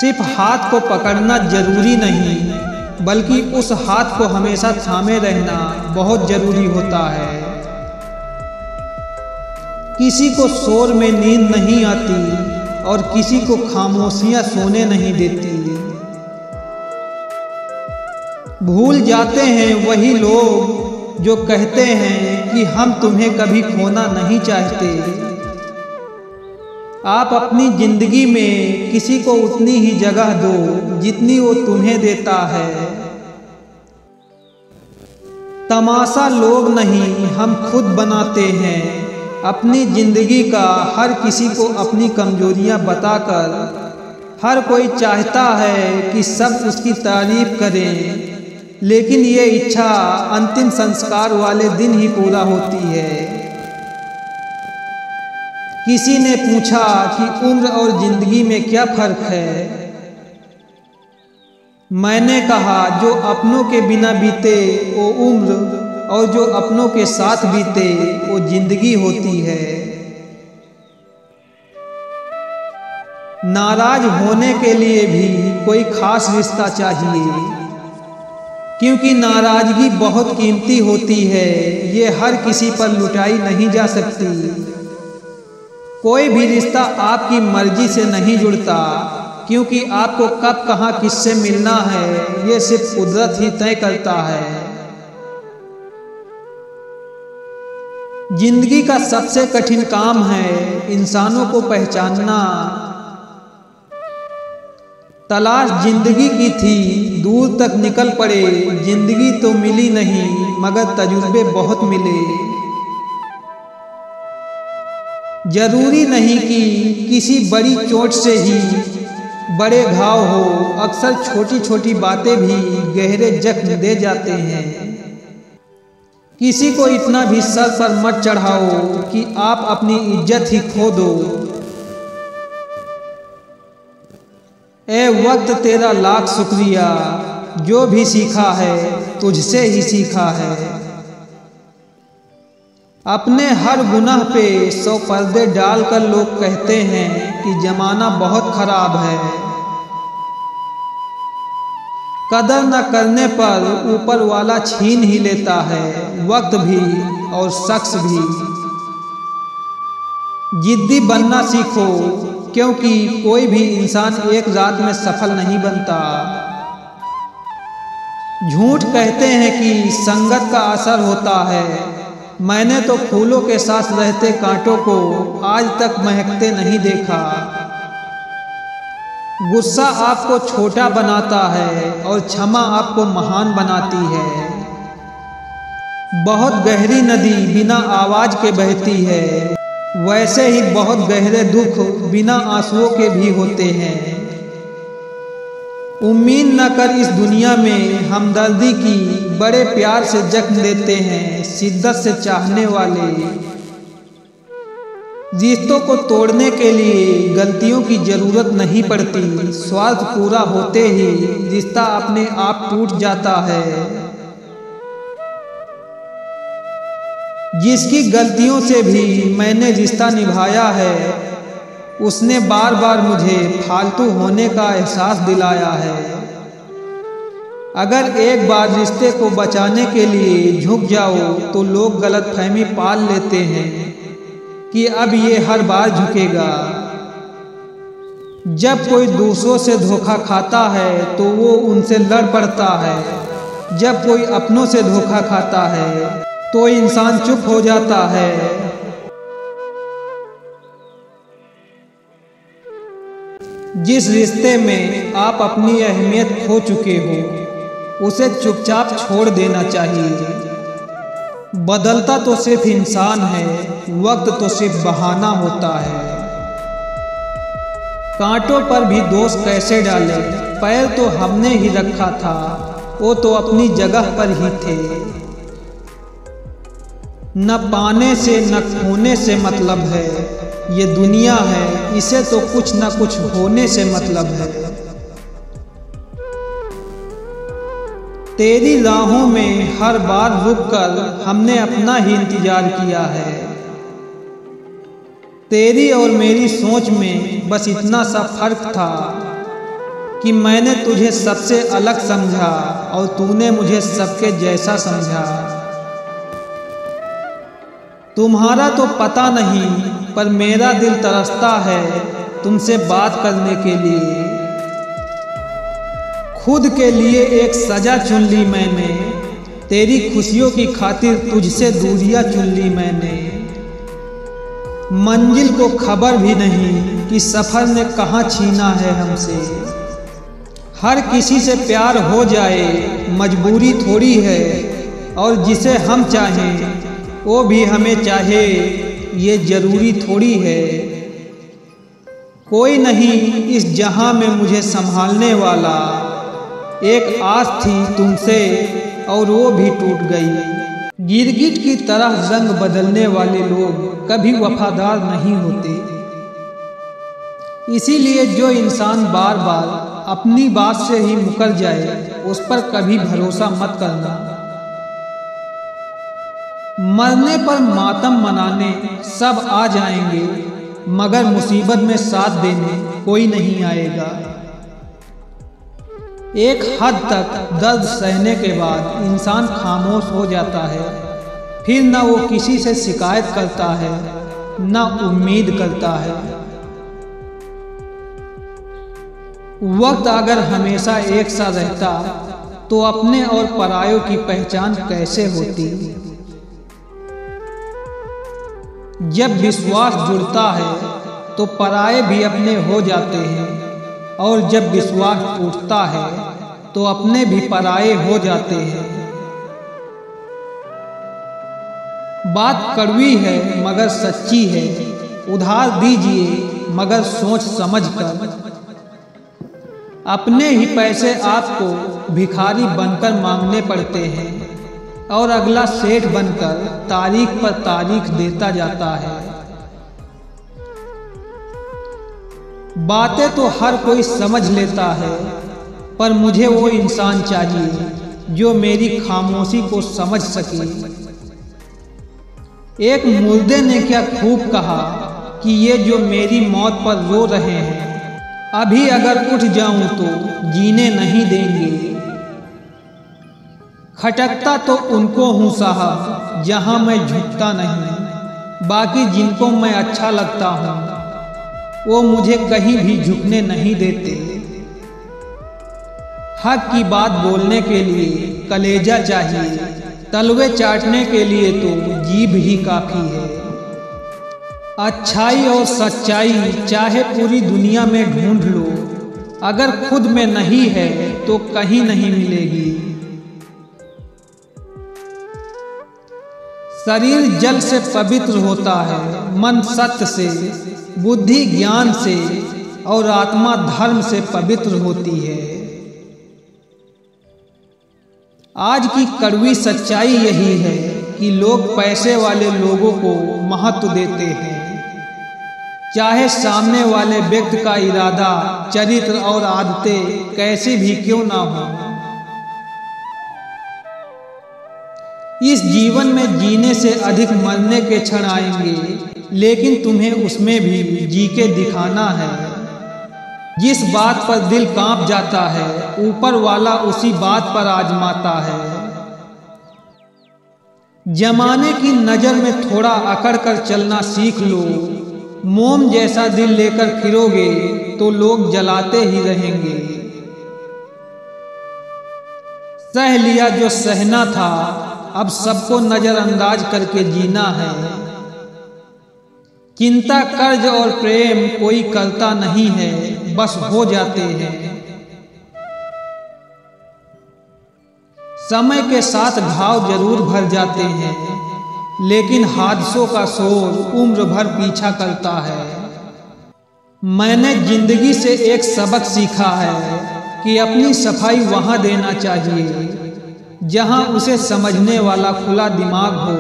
सिर्फ हाथ को पकड़ना जरूरी नहीं, बल्कि उस हाथ को हमेशा थामे रहना बहुत जरूरी होता है। किसी को शोर में नींद नहीं आती और किसी को खामोशियां सोने नहीं देती। भूल जाते हैं वही लोग जो कहते हैं कि हम तुम्हें कभी खोना नहीं चाहते। आप अपनी जिंदगी में किसी को उतनी ही जगह दो जितनी वो तुम्हें देता है। तमाशा लोग नहीं, हम खुद बनाते हैं अपनी जिंदगी का। हर किसी को अपनी कमजोरियां बताकर हर कोई चाहता है कि सब उसकी तारीफ करें, लेकिन ये इच्छा अंतिम संस्कार वाले दिन ही पूरा होती है। किसी ने पूछा कि उम्र और जिंदगी में क्या फर्क है। मैंने कहा जो अपनों के बिना बीते वो उम्र, और जो अपनों के साथ बीते वो जिंदगी होती है। नाराज होने के लिए भी कोई खास रिश्ता चाहिए, क्योंकि नाराजगी बहुत कीमती होती है। ये हर किसी पर लुटाई नहीं जा सकती। कोई भी रिश्ता आपकी मर्जी से नहीं जुड़ता, क्योंकि आपको कब कहाँ किससे मिलना है ये सिर्फ कुदरत ही तय करता है। जिंदगी का सबसे कठिन काम है इंसानों को पहचानना। तलाश जिंदगी की थी, दूर तक निकल पड़े। जिंदगी तो मिली नहीं, मगर तजुर्बे बहुत मिले। जरूरी नहीं कि किसी बड़ी चोट से ही बड़े घाव हो। अक्सर छोटी छोटी बातें भी गहरे जख्म दे जाते हैं। किसी को इतना भी सर पर मत चढ़ाओ कि आप अपनी इज्जत ही खो दो। ए वक्त तेरा लाख शुक्रिया, जो भी सीखा है तुझसे ही सीखा है। अपने हर गुनाह पे 100 पर्दे डालकर लोग कहते हैं कि जमाना बहुत खराब है। कदर न करने पर ऊपर वाला छीन ही लेता है, वक्त भी और शख्स भी। जिद्दी बनना सीखो, क्योंकि कोई भी इंसान एक रात में सफल नहीं बनता। झूठ कहते हैं कि संगत का असर होता है। मैंने तो फूलों के साथ रहते कांटों को आज तक महकते नहीं देखा। गुस्सा आपको छोटा बनाता है और क्षमा आपको महान बनाती है। बहुत गहरी नदी बिना आवाज के बहती है, वैसे ही बहुत गहरे दुख बिना आंसुओं के भी होते हैं। उम्मीद न कर इस दुनिया में हमदर्दी की, बड़े प्यार से जख्म देते हैं शिद्दत से चाहने वाले। रिश्तों को तोड़ने के लिए गलतियों की जरूरत नहीं पड़ती। स्वार्थ पूरा होते ही रिश्ता अपने आप टूट जाता है। जिसकी गलतियों से भी मैंने रिश्ता निभाया है, उसने बार बार मुझे फालतू होने का एहसास दिलाया है। अगर एक बार रिश्ते को बचाने के लिए झुक जाओ तो लोग गलतफहमी पाल लेते हैं कि अब ये हर बार झुकेगा। जब कोई दूसरों से धोखा खाता है तो वो उनसे लड़ पड़ता है। जब कोई अपनों से धोखा खाता है तो इंसान चुप हो जाता है। जिस रिश्ते में आप अपनी अहमियत खो चुके हो, उसे चुपचाप छोड़ देना चाहिए। बदलता तो सिर्फ इंसान है, वक्त तो सिर्फ बहाना होता है। कांटों पर भी दोष कैसे डाले, पैर तो हमने ही रखा था, वो तो अपनी जगह पर ही थे। न पाने से न खोने से मतलब है, ये दुनिया है, इसे तो कुछ न कुछ होने से मतलब है। तेरी राहों में हर बार रुककर हमने अपना ही इंतजार किया है। तेरी और मेरी सोच में बस इतना सा फर्क था। कि मैंने तुझे सबसे अलग समझा और तूने मुझे सबके जैसा समझा। तुम्हारा तो पता नहीं, पर मेरा दिल तरसता है तुमसे बात करने के लिए। खुद के लिए एक सजा चुन ली मैंने, तेरी खुशियों की खातिर तुझसे दूरियां चुन ली मैंने। मंजिल को खबर भी नहीं कि सफ़र ने कहाँ छीना है हमसे। हर किसी से प्यार हो जाए मजबूरी थोड़ी है, और जिसे हम चाहें वो भी हमें चाहे ये ज़रूरी थोड़ी है। कोई नहीं इस जहां में मुझे संभालने वाला, एक आस थी तुमसे और वो भी टूट गई। गिरगिट की तरह रंग बदलने वाले लोग कभी वफादार नहीं होते। इसीलिए जो इंसान बार बार अपनी बात से ही मुकर जाए उस पर कभी भरोसा मत करना। मरने पर मातम मनाने सब आ जाएंगे, मगर मुसीबत में साथ देने कोई नहीं आएगा। एक हद तक दर्द सहने के बाद इंसान खामोश हो जाता है, फिर न वो किसी से शिकायत करता है न उम्मीद करता है। वक्त अगर हमेशा एक सा रहता तो अपने और परायों की पहचान कैसे होती। जब विश्वास जुड़ता है तो पराये भी अपने हो जाते हैं, और जब विश्वास टूटता है तो अपने भी पराये हो जाते हैं। बात कड़वी है मगर सच्ची है, उधार दीजिए मगर सोच समझ कर। अपने ही पैसे आपको भिखारी बनकर मांगने पड़ते हैं, और अगला सेठ बनकर तारीख पर तारीख देता जाता है। बातें तो हर कोई समझ लेता है, पर मुझे वो इंसान चाहिए जो मेरी खामोशी को समझ सके। एक मुर्दे ने क्या खूब कहा कि ये जो मेरी मौत पर रो रहे हैं, अभी अगर उठ जाऊं तो जीने नहीं देंगे। खटकता तो उनको हूँ साहब जहां मैं झुकता नहीं, बाकी जिनको मैं अच्छा लगता हूँ वो मुझे कहीं भी झुकने नहीं देते। हक की बात बोलने के लिए कलेजा चाहिए, तलवे चाटने के लिए तो जीभ ही काफी है। अच्छाई और सच्चाई चाहे पूरी दुनिया में ढूंढ लो, अगर खुद में नहीं है तो कहीं नहीं मिलेगी। शरीर जल से पवित्र होता है, मन सत्य से, बुद्धि ज्ञान से और आत्मा धर्म से पवित्र होती है। आज की कड़वी सच्चाई यही है कि लोग पैसे वाले लोगों को महत्व देते हैं, चाहे सामने वाले व्यक्ति का इरादा, चरित्र और आदतें कैसी भी क्यों ना हो। इस जीवन में जीने से अधिक मरने के क्षण आएंगे, लेकिन तुम्हें उसमें भी जी के दिखाना है। जिस बात पर दिल कांप जाता है ऊपर वाला उसी बात पर आजमाता है। जमाने की नजर में थोड़ा अकड़ कर चलना सीख लो, मोम जैसा दिल लेकर फिरोगे तो लोग जलाते ही रहेंगे। सह लिया जो सहना था, अब सबको नजरअंदाज करके जीना है। चिंता, कर्ज और प्रेम कोई करता नहीं है, बस हो जाते हैं। समय के साथ घाव जरूर भर जाते हैं, लेकिन हादसों का शोर उम्र भर पीछा करता है। मैंने जिंदगी से एक सबक सीखा है कि अपनी सफाई वहां देना चाहिए जहां उसे समझने वाला खुला दिमाग हो।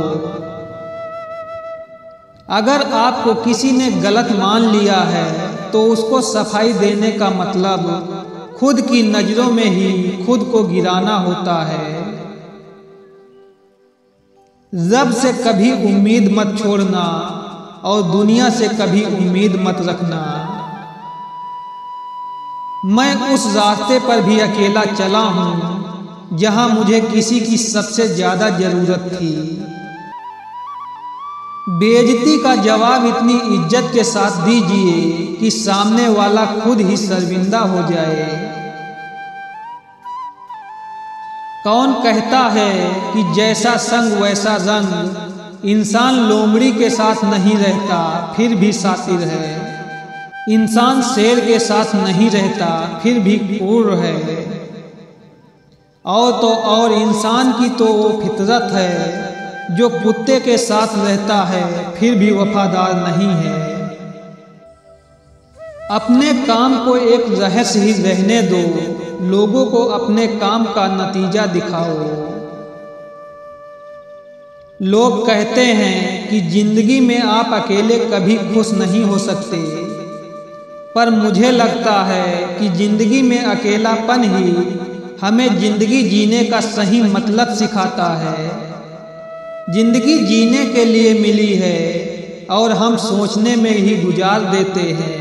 अगर आपको किसी ने गलत मान लिया है तो उसको सफाई देने का मतलब खुद की नजरों में ही खुद को गिराना होता है। रब से कभी उम्मीद मत छोड़ना और दुनिया से कभी उम्मीद मत रखना। मैं उस रास्ते पर भी अकेला चला हूँ जहाँ मुझे किसी की सबसे ज़्यादा ज़रूरत थी। बेइज्जती का जवाब इतनी इज्जत के साथ दीजिए कि सामने वाला खुद ही शर्मिंदा हो जाए। कौन कहता है कि जैसा संग वैसा रंग, इंसान लोमड़ी के साथ नहीं रहता फिर भी शातिर है, इंसान शेर के साथ नहीं रहता फिर भी क्रूर है, और तो और इंसान की तो वो फितरत है जो कुत्ते के साथ रहता है फिर भी वफादार नहीं है। अपने काम को एक रहस्य ही रहने दो, लोगों को अपने काम का नतीजा दिखाओ। लोग कहते हैं कि जिंदगी में आप अकेले कभी खुश नहीं हो सकते, पर मुझे लगता है कि जिंदगी में अकेलापन ही हमें जिंदगी जीने का सही मतलब सिखाता है। जिंदगी जीने के लिए मिली है और हम सोचने में ही गुजार देते हैं।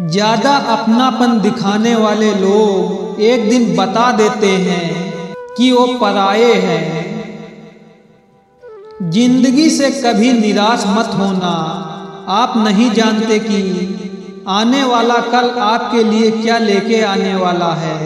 ज़्यादा अपनापन दिखाने वाले लोग एक दिन बता देते हैं कि वो पराये हैं। जिंदगी से कभी निराश मत होना, आप नहीं जानते कि आने वाला कल आपके लिए क्या लेके आने वाला है।